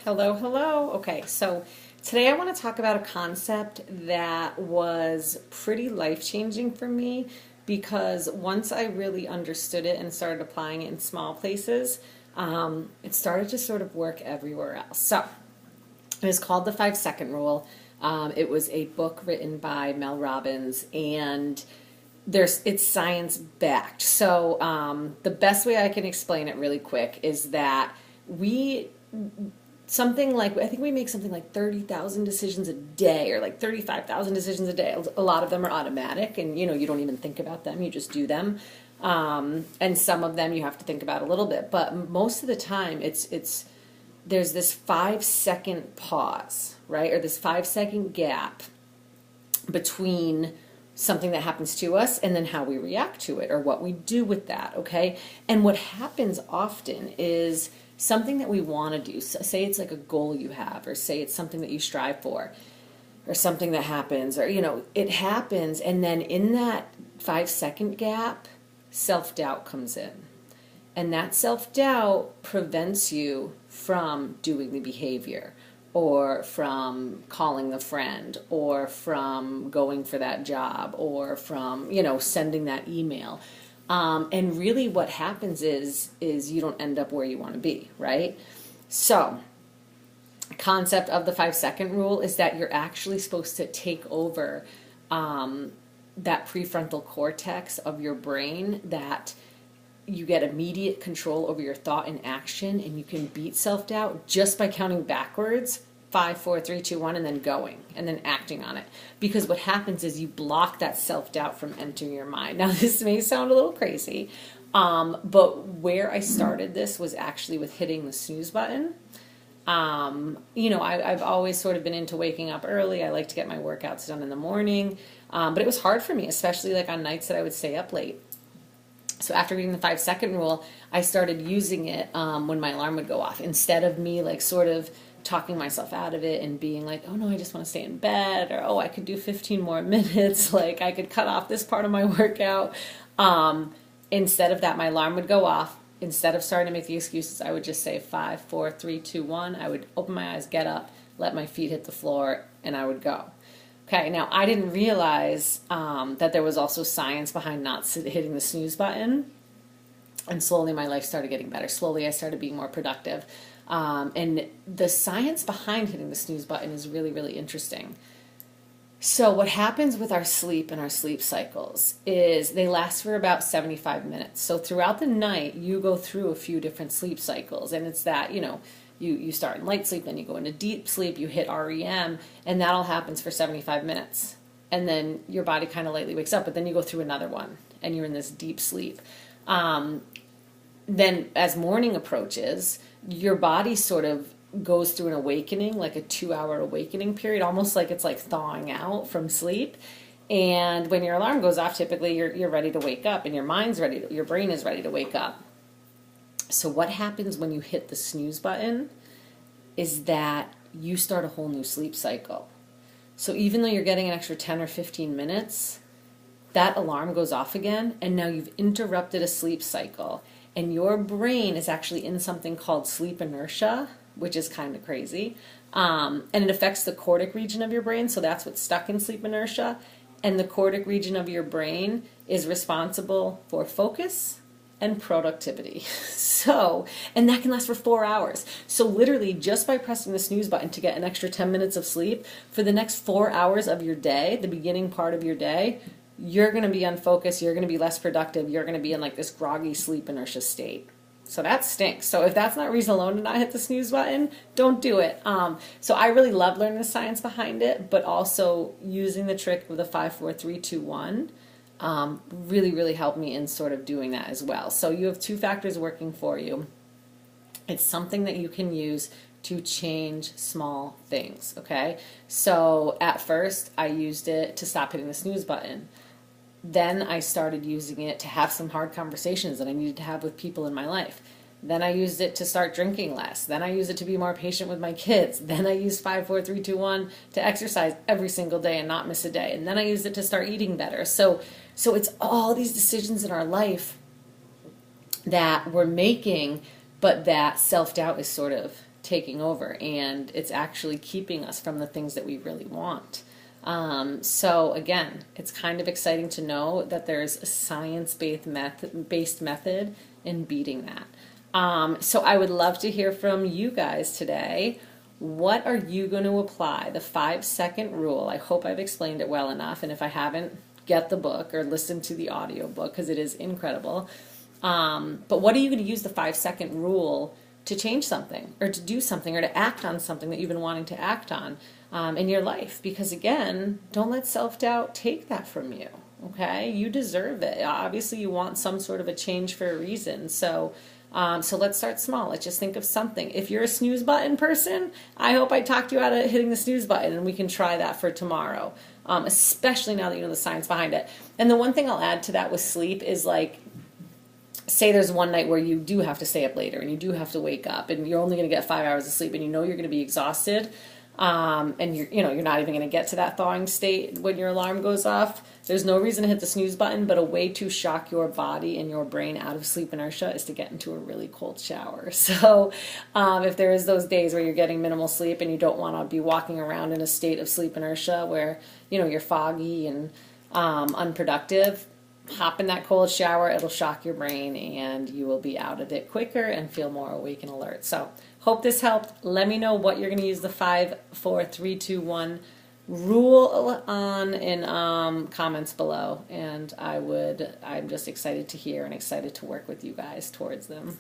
Hello, hello. Okay, so today I want to talk about a concept that was pretty life-changing for me because once I really understood it and started applying it in small places, it started to sort of work everywhere else. So it was called the 5 Second Rule. It was a book written by Mel Robbins, and it's science backed. So the best way I can explain it really quick is that we something like I think we make something like 30,000 decisions a day or like 35,000 decisions a day. A lot of them are automatic, and you don't even think about them, you just do them. And some of them you have to think about a little bit, but most of the time it's there's this 5 second pause, right? Or this 5 second gap between something that happens to us and then how we react to it or what we do with that, okay? And what happens often is something that we want to do, say it's like a goal you have, or say it's something that you strive for, or something that happens, or it happens, and then in that 5 second gap, self-doubt comes in. And that self-doubt prevents you from doing the behavior, or from calling the friend, or from going for that job, or from, sending that email. And really what happens is you don't end up where you want to be, right? So, concept of the 5 second rule is that you're actually supposed to take over that prefrontal cortex of your brain, that you get immediate control over your thought and action, and you can beat self-doubt just by counting backwards, 5, 4, 3, 2, 1, and then going, and then acting on it. Because what happens is you block that self-doubt from entering your mind. Now, this may sound a little crazy, but where I started this was actually with hitting the snooze button. I've always sort of been into waking up early. I like to get my workouts done in the morning, but it was hard for me, especially like on nights that I would stay up late. So after reading the 5 second rule, I started using it when my alarm would go off. Instead of me like sort of talking myself out of it and being like, oh no, I just want to stay in bed, or oh, I could do 15 more minutes, like I could cut off this part of my workout. Instead of that, my alarm would go off. Instead of starting to make the excuses, I would just say 5, 4, 3, 2, 1. I would open my eyes, get up, let my feet hit the floor, and I would go. Okay, now I didn't realize that there was also science behind not hitting the snooze button. And slowly my life started getting better. Slowly I started being more productive. And the science behind hitting the snooze button is really, really interesting. So what happens with our sleep and our sleep cycles is they last for about 75 minutes. So throughout the night, you go through a few different sleep cycles. And it's that, you start in light sleep, then you go into deep sleep, you hit REM, and that all happens for 75 minutes. And then your body kind of lightly wakes up, but then you go through another one, and you're in this deep sleep. Then as morning approaches, your body sort of goes through an awakening, like a 2-hour awakening period, almost like it's like thawing out from sleep. And when your alarm goes off, typically you're ready to wake up, and your mind's ready, your brain is ready to wake up. So what happens when you hit the snooze button is that you start a whole new sleep cycle. So even though you're getting an extra 10 or 15 minutes, that alarm goes off again, and now you've interrupted a sleep cycle. And your brain is actually in something called sleep inertia, which is kind of crazy. And it affects the cortic region of your brain, so that's what's stuck in sleep inertia. And the cortic region of your brain is responsible for focus and productivity. And that can last for 4 hours. So literally just by pressing the snooze button to get an extra 10 minutes of sleep, for the next 4 hours of your day, the beginning part of your day, you're going to be unfocused, you're going to be less productive, you're going to be in like this groggy sleep inertia state. So that stinks. So if that's not reason alone to not hit the snooze button, don't do it. So I really love learning the science behind it, but also using the trick of the 5, 4, 3, 2, 1 really, really helped me in sort of doing that as well. So you have 2 factors working for you. It's something that you can use to change small things, okay? So at first, I used it to stop hitting the snooze button. Then I started using it to have some hard conversations that I needed to have with people in my life. Then I used it to start drinking less. Then I used it to be more patient with my kids. Then I used 5, 4, 3, 2, 1 to exercise every single day and not miss a day. And then I used it to start eating better. So it's all these decisions in our life that we're making, but that self-doubt is sort of taking over, and it's actually keeping us from the things that we really want. So again, it's kind of exciting to know that there's a based method in beating that. So I would love to hear from you guys today. What are you going to apply? The 5-second rule. I hope I've explained it well enough. And if I haven't, get the book or listen to the audio book because it is incredible. But what are you going to use the 5-second rule to change something or to do something or to act on something that you've been wanting to act on in your life? Because again, don't let self-doubt take that from you. Okay? You deserve it. Obviously, you want some sort of a change for a reason. So let's start small. Let's just think of something. If you're a snooze button person, I hope I talked you out of hitting the snooze button, and we can try that for tomorrow, especially now that you know the science behind it. And the one thing I'll add to that with sleep is like, say there's one night where you do have to stay up later and you do have to wake up and you're only going to get 5 hours of sleep and you know you're going to be exhausted, and you're not even going to get to that thawing state when your alarm goes off. There's no reason to hit the snooze button, but a way to shock your body and your brain out of sleep inertia is to get into a really cold shower. So if there is those days where you're getting minimal sleep and you don't want to be walking around in a state of sleep inertia where you're foggy and unproductive, hop in that cold shower. It'll shock your brain and you will be out of it quicker and feel more awake and alert. So hope this helped. Let me know what you're going to use the 5, 4, 3, 2, 1 rule on in comments below. And I'm just excited to hear and excited to work with you guys towards them.